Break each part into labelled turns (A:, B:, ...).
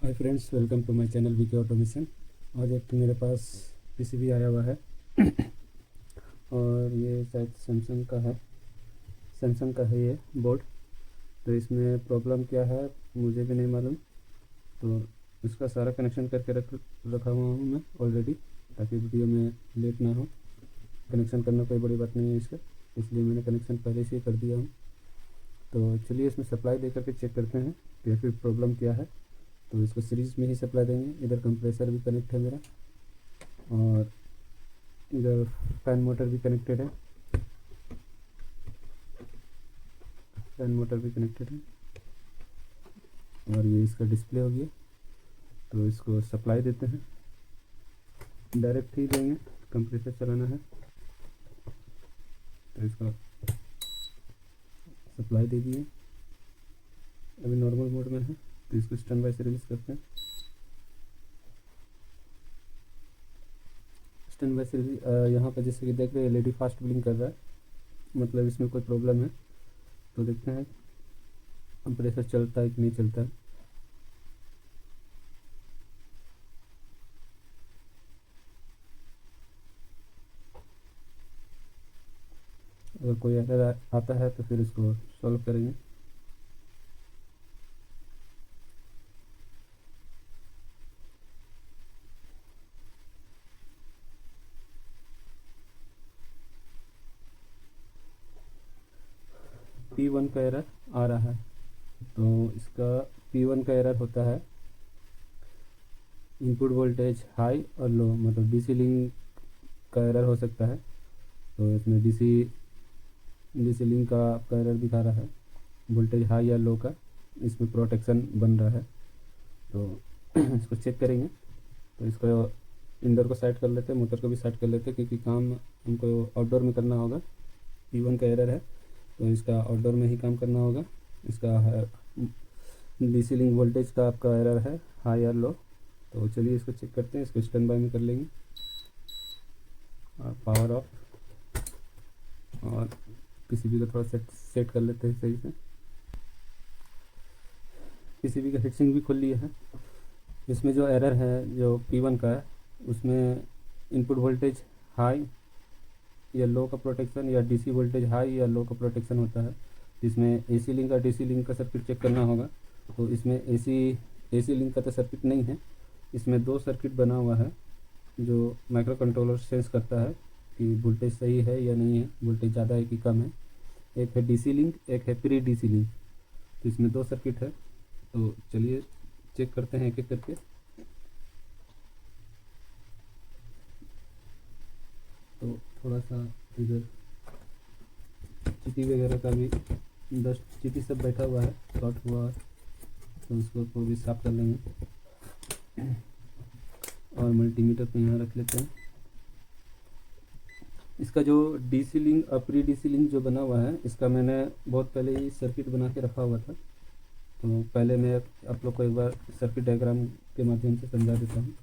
A: Hi friends, welcome to my channel VK automation. आज एक मेरे पास पीसीबी आया हुआ है और ये शायद सैमसंग का है ये बोर्ड। तो इसमें प्रॉब्लम क्या है मुझे भी नहीं मालूम। तो इसका सारा कनेक्शन करके रखा हुआ हूँ मैं ऑलरेडी, ताकि वीडियो में लेट ना हो। कनेक्शन करना कोई बड़ी बात नहीं है इसका, इसलिए मैंने कनेक्शन पहले से ही कर दिया हूँ। तो चलिए इसमें सप्लाई दे करके चेक करते हैं कि फिर प्रॉब्लम क्या है। तो इसको सीरीज़ में ही सप्लाई देंगे। इधर कंप्रेसर भी कनेक्ट है मेरा और इधर फैन मोटर भी कनेक्टेड है। और ये इसका डिस्प्ले हो गया। तो इसको सप्लाई देते हैं, डायरेक्ट ही देंगे, कंप्रेसर चलाना है। तो इसका सप्लाई दे दिए, अभी नॉर्मल मोड में है। तो इसको स्टैंड बाय से रिलीज़ करते हैं। स्टैंड बाय से यहाँ पर जैसे कि देख रहे हैं एलईडी फास्ट ब्लिंक कर रहा है, मतलब इसमें कोई प्रॉब्लम है। तो देखते हैं कंप्रेसर चलता है कि नहीं चलता है। अगर कोई एरर आता है तो फिर इसको सॉल्व करेंगे। P1 का एरर आ रहा है। तो इसका P1 का एरर होता है इनपुट वोल्टेज हाई और लो, मतलब डीसी लिंक का एरर हो सकता है। तो इसमें डीसी लिंक का आपका एरर दिखा रहा है, वोल्टेज हाई या लो का इसमें प्रोटेक्शन बन रहा है। तो इसको चेक करेंगे। तो इसको इंडोर को साइड कर लेते हैं, मोटर को भी साइड कर लेते हैं, क्योंकि काम हमको आउटडोर में करना होगा। P1 का एरर है तो इसका आउटडोर में ही काम करना होगा। इसका डीसी लिंक वोल्टेज का आपका एरर है हाई या लो। तो चलिए इसको चेक करते हैं। इसको स्टैंड बाय में कर लेंगे और पावर ऑफ, और पीसीबी का थोड़ा सेट कर लेते हैं सही से। पीसीबी का हीटसिंक भी खोल लिया है। इसमें जो एरर है जो P1 का है, उसमें इनपुट वोल्टेज हाई या लो का प्रोटेक्शन, या डीसी वोल्टेज हाई या लो का प्रोटेक्शन होता है। इसमें एसी लिंक और डीसी लिंक का सर्किट चेक करना होगा। तो इसमें एसी लिंक का तो सर्किट नहीं है। इसमें दो सर्किट बना हुआ है जो माइक्रो कंट्रोलर सेंस करता है कि वोल्टेज सही है या नहीं है, वोल्टेज ज़्यादा है कि कम है। एक है डीसी लिंक, एक है प्री डीसी लिंक। तो इसमें दो सर्किट है। तो चलिए चेक करते हैं एक एक करके। तो थोड़ा सा इधर चीटी वगैरह का भी डस्ट, चीटी सब बैठा हुआ है, शॉर्ट हुआ है, तो उसको भी साफ कर लेंगे। और मल्टीमीटर को यहाँ रख लेते हैं। इसका जो डीसी लिंक और प्री डीसी लिंक जो बना हुआ है, इसका मैंने बहुत पहले ही सर्किट बना के रखा हुआ था। तो पहले मैं आप लोग को एक बार सर्किट डायग्राम के माध्यम से समझा देता हूँ।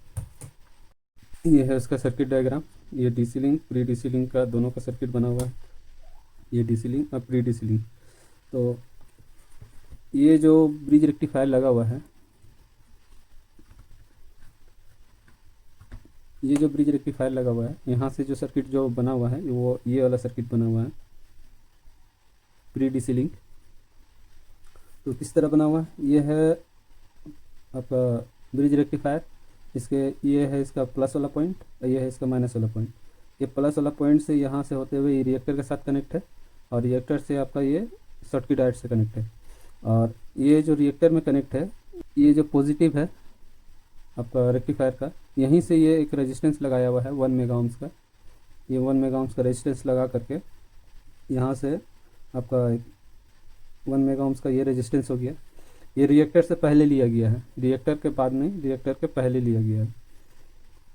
A: ये है इसका सर्किट डायग्राम। ये DC link pre DC link का दोनों का सर्किट बना हुआ है। ये डीसी लिंक और प्री डीसी लिंक। तो ये जो ब्रिज रेक्टिफायर लगा हुआ है, ये जो ब्रिज रेक्टिफायर लगा हुआ है, यहाँ से जो सर्किट जो बना हुआ है वो ये वाला सर्किट बना हुआ है, प्री डीसी लिंक। तो किस तरह बना हुआ है, ये है आपका ब्रिज रेक्टिफायर। इसके ये है इसका प्लस वाला पॉइंट और ये है इसका माइनस वाला पॉइंट। ये प्लस वाला पॉइंट से यहाँ से होते हुए रिएक्टर के साथ कनेक्ट है, और रिएक्टर से आपका ये सर्किट डायोड से कनेक्ट है। और ये जो रिएक्टर में कनेक्ट है, ये जो पॉजिटिव है आपका रेक्टिफायर का, यहीं से ये एक रेजिस्टेंस लगाया हुआ है 1 मेगा ओम्स का। ये 1 मेगा ओम्स का रेजिस्टेंस लगा करके यहाँ से आपका 1 मेगा ओम्स का ये रेजिस्टेंस हो गया। ये रिएक्टर से पहले लिया गया है, रिएक्टर के बाद नहीं, रिएक्टर के पहले लिया गया है।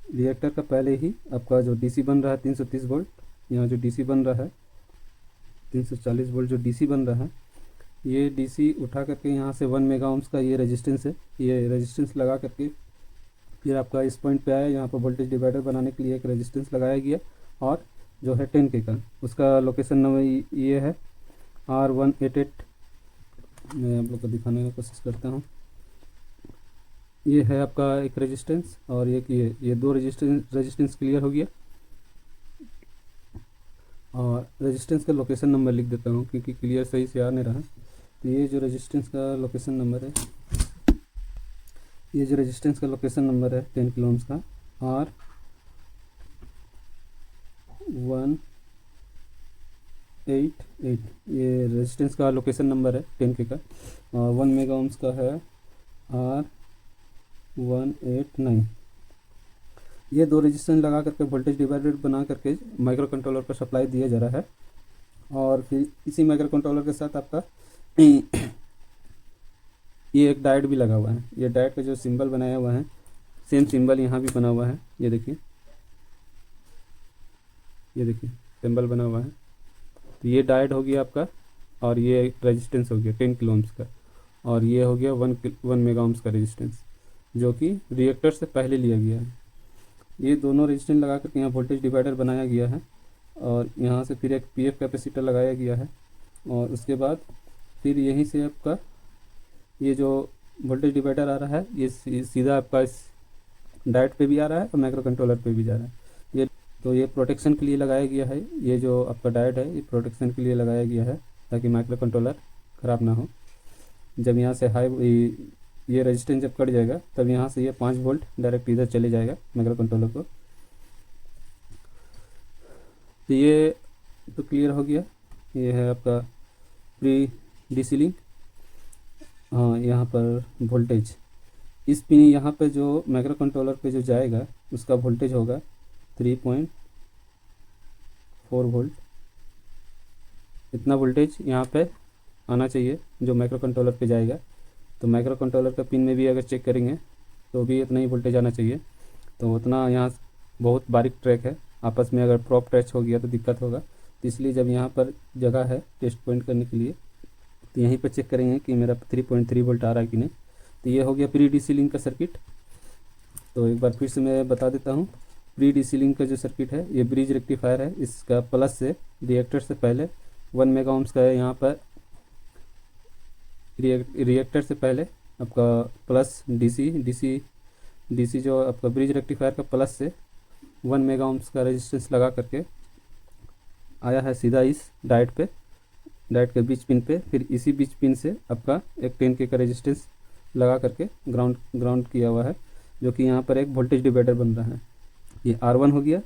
A: रिएक्टर का पहले ही आपका जो डीसी बन रहा है 330 वोल्ट, यहाँ जो डीसी बन रहा है 340 वोल्ट जो डीसी बन रहा है, ये डीसी उठा करके यहाँ से 1 मेगा ओम्स का ये रेजिस्टेंस है, ये रेजिस्टेंस लगा करके फिर आपका इस पॉइंट पे आया। यहाँ पर वोल्टेज डिवाइडर बनाने के लिए एक रेजिस्टेंस लगाया गया, और जो है 10K का, उसका लोकेशन नंबर ये है R188। मैं आप लोग को दिखाने की कोशिश करता हूँ। ये है आपका एक रेजिस्टेंस और ये दो रेजिस्टेंस क्लियर हो गया। और रेजिस्टेंस का लोकेशन नंबर लिख देता हूँ क्योंकि क्लियर सही से आ नहीं रहा। तो ये जो रेजिस्टेंस का लोकेशन नंबर है, ये जो रेजिस्टेंस का लोकेशन नंबर है 10 किलो ओम्स का R188, ये रेजिस्टेंस का लोकेशन नंबर है 10 के का। और 1 मेगा ओम्स का है R189। ये दो रेजिस्टेंस लगा करके वोल्टेज डिवाइडर बना करके माइक्रो कंट्रोलर पर सप्लाई दिया जा रहा है। और फिर इसी माइक्रो कंट्रोलर के साथ आपका ये एक डायोड भी लगा हुआ है। ये डायोड का जो सिंबल बनाया हुआ है, सेम सिंबल यहाँ भी बना हुआ है। ये देखिए सिंबल बना हुआ है। तो ये डायोड हो गया आपका, और ये रेजिस्टेंस हो गया 10 किलो ओम्स का, और ये हो गया 1 मेगा ओम्स का रेजिस्टेंस जो कि रिएक्टर से पहले लिया गया है। ये दोनों रेजिस्टेंस लगा करके यहाँ वोल्टेज डिवाइडर बनाया गया है, और यहाँ से फिर एक पीएफ कैपेसिटर लगाया गया है। और उसके बाद फिर यहीं से आपका ये जो वोल्टेज डिवाइडर आ रहा है, ये सीधा आपका इस डायोड पे भी आ रहा है और माइक्रो कंट्रोलर पे भी जा रहा है। ये प्रोटेक्शन के लिए लगाया गया है। ये जो आपका डायोड है, ये प्रोटेक्शन के लिए लगाया गया है ताकि माइक्रो कंट्रोलर ख़राब ना हो। जब यहाँ से ये रेजिस्टेंस जब कट जाएगा तब यहाँ से ये 5 वोल्ट डायरेक्ट इधर चले जाएगा माइक्रो कंट्रोलर को। तो ये तो क्लियर हो गया। ये है आपका प्री डीसी लिंक। हाँ, यहाँ पर वोल्टेज इस पिन यहाँ पे जो माइक्रो कंट्रोलर पे जो जाएगा उसका वोल्टेज होगा 3.4 वोल्ट। इतना वोल्टेज यहाँ पे आना चाहिए जो माइक्रो कंट्रोलर पे जाएगा। तो माइक्रो कंट्रोलर का पिन में भी अगर चेक करेंगे तो भी इतना ही वोल्टेज आना चाहिए। तो उतना यहाँ बहुत बारीक ट्रैक है, आपस में अगर प्रॉप टच हो गया तो दिक्कत होगा। तो इसलिए जब यहाँ पर जगह है टेस्ट पॉइंट करने के लिए तो यहीं पर चेक करेंगे कि मेरा 3.3 वोल्ट आ रहा है कि नहीं। तो ये हो गया प्री डीसी लिंक का सर्किट। तो एक बार फिर से मैं बता देता हूँ। प्री डीसी लिंक का जो सर्किट है ये ब्रिज रेक्टिफायर है। इसका प्लस से रिएक्टर से पहले 1 मेगा ओम्स का है। यहाँ पर रिएक्टर से पहले आपका प्लस डीसी जो आपका ब्रिज रेक्टिफायर का प्लस से 1 मेगा ओम्स का रेजिस्टेंस लगा करके आया है सीधा इस डायोड के बीच पिन पे। फिर इसी बीच पिन से आपका एक 10 के का रेजिस्टेंस लगा करके ग्राउंड किया हुआ है, जो कि यहाँ पर एक वोल्टेज डिवाइडर बन रहा है। ये R1 हो गया,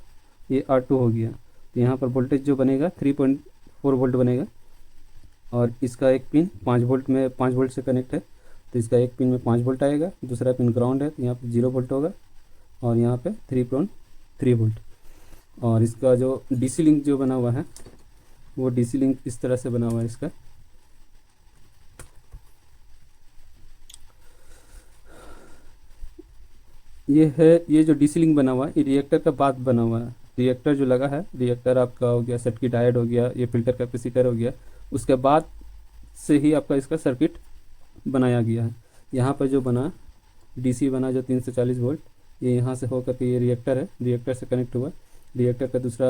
A: ये R2 हो गया। तो यहाँ पर वोल्टेज जो बनेगा 3.4 वोल्ट बनेगा। और इसका एक पिन 5 वोल्ट से कनेक्ट है। तो इसका एक पिन में 5 वोल्ट आएगा, दूसरा पिन ग्राउंड है तो यहाँ पे 0 वोल्ट होगा, और यहाँ पे 3.3 वोल्ट। और इसका जो डीसी लिंक जो बना हुआ है वो डीसी लिंक इस तरह से बना हुआ है। इसका ये जो डीसी लिंक बना हुआ है ये रिएक्टर का बाद बना हुआ है। रिएक्टर जो लगा है, रिएक्टर आपका हो गया, सर्किट डायोड हो गया, ये फिल्टर कैपेसिटर हो गया, उसके बाद से ही आपका इसका सर्किट बनाया गया है। यहाँ पर जो बना डीसी बना जो 340 वोल्ट, ये यहाँ से होकर के ये रिएक्टर है, रिएक्टर से कनेक्ट हुआ। रिएक्टर का दूसरा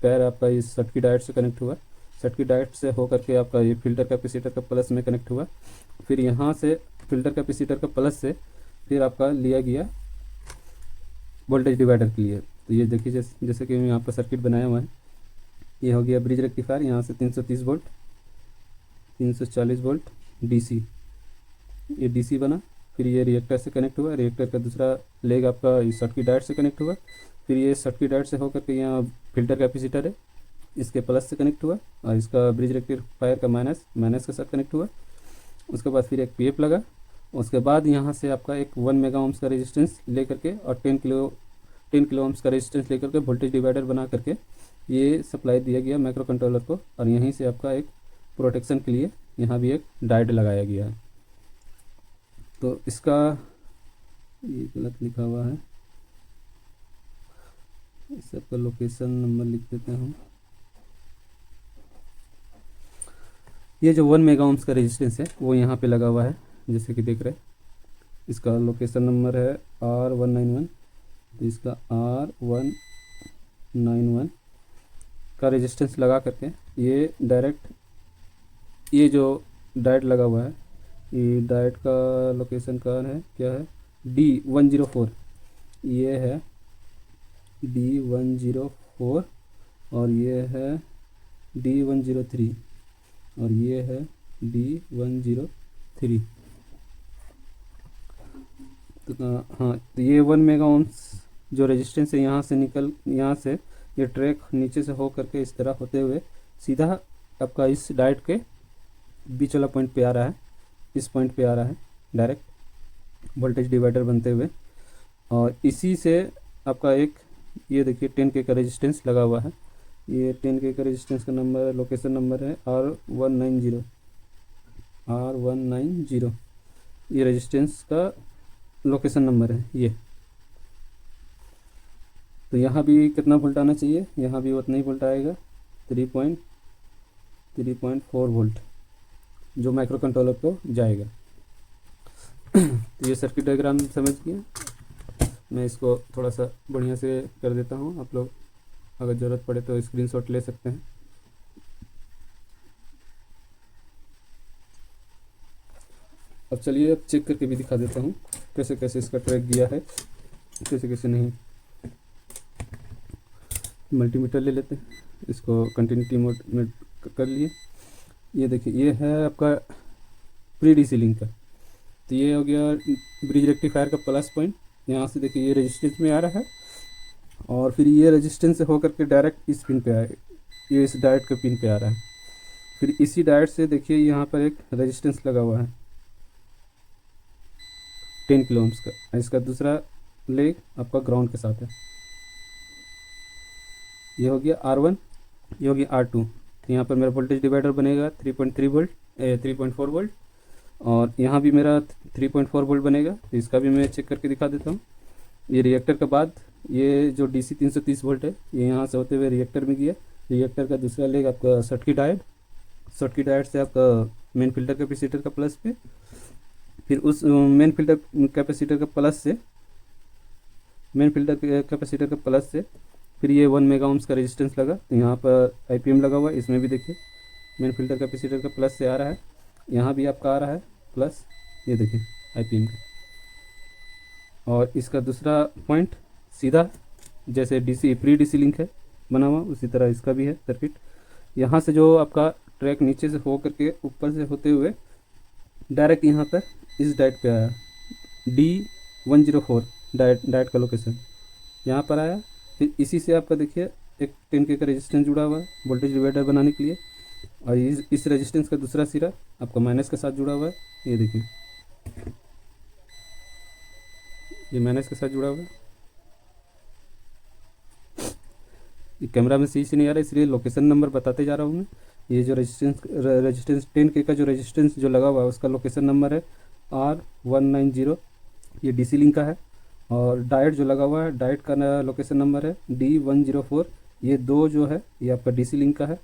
A: पैर आपका इस सर्किट डायोड से कनेक्ट हुआ। सर्किट डायोड से होकर के आपका ये फिल्टर कैपेसिटर का प्लस में कनेक्ट हुआ। फिर यहाँ से फिल्टर कैपेसिटर का प्लस से फिर आपका लिया गया वोल्टेज डिवाइडर के लिए। तो ये देखिए जैसे कि यहाँ पर सर्किट बनाया हुआ है। ये हो गया ब्रिज रेक्टिफायर, यहाँ से 330 वोल्ट 340 वोल्ट डीसी, ये डीसी बना। फिर ये रिएक्टर से कनेक्ट हुआ, रिएक्टर का दूसरा लेग आपका इस सर्किट डायोड से कनेक्ट हुआ। फिर ये सर्किट डायोड से होकर के यहाँ फिल्टर कैपेसिटर है, इसके प्लस से कनेक्ट हुआ, और इसका ब्रिज रेक्टिफायर का माइनस के साथ कनेक्ट हुआ। उसके बाद फिर एक पीएफ लगा। उसके बाद यहाँ से आपका एक 1 मेगा ओम्स का रेजिस्टेंस ले करके और 10 किलो ओम्स का रेजिस्टेंस लेकर के वोल्टेज डिवाइडर बना करके ये सप्लाई दिया गया माइक्रो कंट्रोलर को। और यहीं से आपका एक प्रोटेक्शन के लिए यहाँ भी एक डायोड लगाया गया है। तो इसका ये गलत लिखा हुआ है, इस सबका लोकेशन नंबर लिख देते हैं। ये जो 1 मेगा ओम्स का रेजिस्टेंस है वो यहाँ पे लगा हुआ है, जैसे कि देख रहे हैं। इसका लोकेशन नंबर है R191। तो इसका R191 का रेजिस्टेंस लगा करके ये डायरेक्ट ये जो डायोड लगा हुआ है, ये डायोड का लोकेशन कहाँ है, क्या है, D104, ये है D104 और ये है D103 और ये है D103। तो हाँ, तो ये 1 मेगा ओम्स जो रेजिस्टेंस है यहाँ से ये ट्रैक नीचे से हो करके इस तरह होते हुए सीधा आपका इस डायोड के बीच वाला पॉइंट पे आ रहा है, इस पॉइंट पे आ रहा है डायरेक्ट वोल्टेज डिवाइडर बनते हुए। और इसी से आपका एक ये देखिए 10K का रेजिस्टेंस लगा हुआ है। ये 10K का रेजिस्टेंस का नंबर लोकेशन नंबर है R190 ये रेजिस्टेंस का लोकेशन नंबर है ये। तो यहाँ भी कितना वोल्ट आना चाहिए, यहाँ भी उतना ही वोल्ट आएगा 3.4 वोल्ट जो माइक्रो कंट्रोलर को जाएगा। तो ये सर्किट डायग्राम समझ गए। मैं इसको थोड़ा सा बढ़िया से कर देता हूँ, आप लोग अगर ज़रूरत पड़े तो स्क्रीनशॉट ले सकते हैं। अब चलिए अब चेक करके भी दिखा देता हूँ कैसे कैसे इसका ट्रैक दिया है, कैसे कैसे नहीं। मल्टीमीटर ले लेते हैं, इसको कंटिन्यूटी मोड में कर लिए। ये देखिए ये है आपका प्री डीसी लिंक का। तो ये हो गया ब्रिज रेक्टिफायर का प्लस पॉइंट। यहाँ से देखिए ये रेजिस्टेंस में आ रहा है और फिर ये रेजिस्टेंस से होकर के डायरेक्ट इस पिन पे आए, ये इस डायोड के पिन पे आ रहा है। फिर इसी डायोड से देखिए यहाँ पर एक रेजिस्टेंस लगा हुआ है 10 किलो ओम्स का। इसका दूसरा लेग आपका ग्राउंड के साथ है। ये हो गया R1, ये हो गया R2। तो यहाँ पर मेरा वोल्टेज डिवाइडर बनेगा 3.3 वोल्ट 3.4 वोल्ट और यहाँ भी मेरा 3.4 वोल्ट बनेगा। तो इसका भी मैं चेक करके दिखा देता हूँ। ये रिएक्टर के बाद ये जो DC 330 वोल्ट है ये यहाँ से होते हुए रिएक्टर में गया। रिएक्टर का दूसरा लेग आपका सर्किट डायोड से आपका मेन फिल्टर कैपेसिटर का प्लस पे, फिर उस मेन फिल्टर कैपेसिटर का प्लस से फिर ये 1 मेगा ओम्स का रेजिस्टेंस लगा। तो यहाँ पर IPM लगा हुआ है, इसमें भी देखिए मेन फिल्टर कैपेसिटर का प्लस से आ रहा है, यहाँ भी आपका आ रहा है प्लस, ये देखिए IPM का। और इसका दूसरा पॉइंट सीधा जैसे प्री डीसी लिंक है बना हुआ उसी तरह इसका भी है सर्किट। यहाँ से जो आपका ट्रैक नीचे से हो करके ऊपर से होते हुए डायरेक्ट यहाँ पर इस डायोड पे आया D104 डायोड का लोकेशन यहाँ पर आया। फिर इसी से आपका देखिए एक 10K का रेजिस्टेंस जुड़ा हुआ है वोल्टेज डिवाइडर बनाने के लिए और इस रेजिस्टेंस का दूसरा सिरा आपका माइनस के साथ जुड़ा हुआ है। ये देखिए ये माइनस के साथ जुड़ा हुआ है। ये कैमरा में सही से नहीं आ रहा है इसलिए लोकेशन नंबर बताते जा रहा हूँ मैं। ये जो रेजिस्टेंस 10K का जो रेजिस्टेंस जो लगा हुआ है उसका लोकेशन नंबर है R190, ये DC लिंक का है। और डायोड जो लगा हुआ है डायोड का लोकेशन नंबर है D104। ये दो जो है ये आपका DC लिंक का है।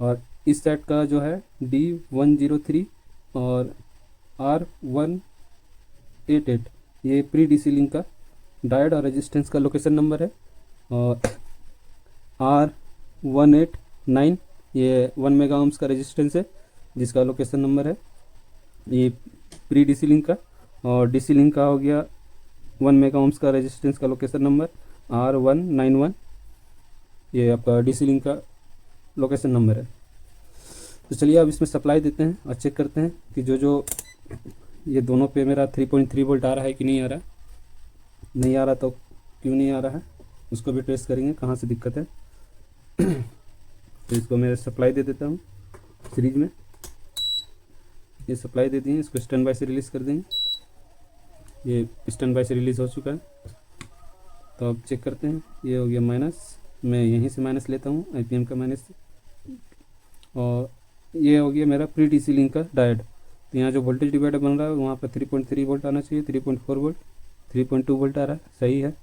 A: और इस साइड का जो है D103 और R188 ये प्री DC लिंक का डायोड और रेजिस्टेंस का लोकेशन नंबर है। और R189 ये 1 मेगा ओम्स का रेजिस्टेंस है जिसका लोकेशन नंबर है ये प्री DC लिंक का। और DC लिंक का हो गया 1 मेगा ओम्स का रेजिस्टेंस का लोकेशन नंबर R191, ये आपका DC लिंक का लोकेशन नंबर है। तो चलिए अब इसमें सप्लाई देते हैं और चेक करते हैं कि जो ये दोनों पे मेरा 3.3 वोल्ट आ रहा है कि नहीं आ रहा है। नहीं आ रहा तो क्यों नहीं आ रहा है उसको भी टेस्ट करेंगे कहाँ से दिक्कत है। तो इसको मैं सप्लाई दे देता हूँ सीरीज में। ये सप्लाई दे दिए, इसको स्टैंड बाय से रिलीज़ कर देंगे। ये स्टैंड बाय से रिलीज़ हो चुका है। तो अब चेक करते हैं। ये हो गया माइनस, मैं यहीं से माइनस लेता हूँ IPM का माइनस से। और ये हो गया मेरा प्री DC लिंक का डायोड। तो यहाँ जो वोल्टेज डिवाइडर बन रहा है वहाँ पर 3.3 वोल्ट आना चाहिए, 3.4 वोल्ट 3.2 वोल्ट आ रहा है, सही है।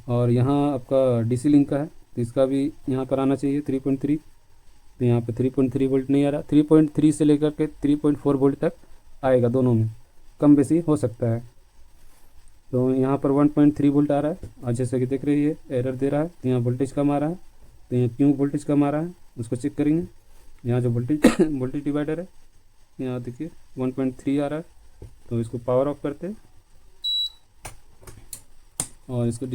A: और यहाँ आपका DC लिंक का है तो इसका भी यहाँ पर आना चाहिए 3.3। तो यहाँ पे 3.3 वोल्ट नहीं आ रहा, 3.3 से लेकर के 3.4 वोल्ट तक आएगा, दोनों में कम बेसी हो सकता है। तो यहाँ पर 1.3 वोल्ट आ रहा है और जैसे कि देख रही है एरर दे रहा है। तो यहाँ वोल्टेज कम आ रहा है। तो यहाँ क्यों वोल्टेज कम आ रहा है उसको चेक करेंगे। यहाँ जो वोल्टेज डिवाइडर है यहाँ देखिए 1.3 आ रहा है। तो इसको पावर ऑफ करते हैं। और इसको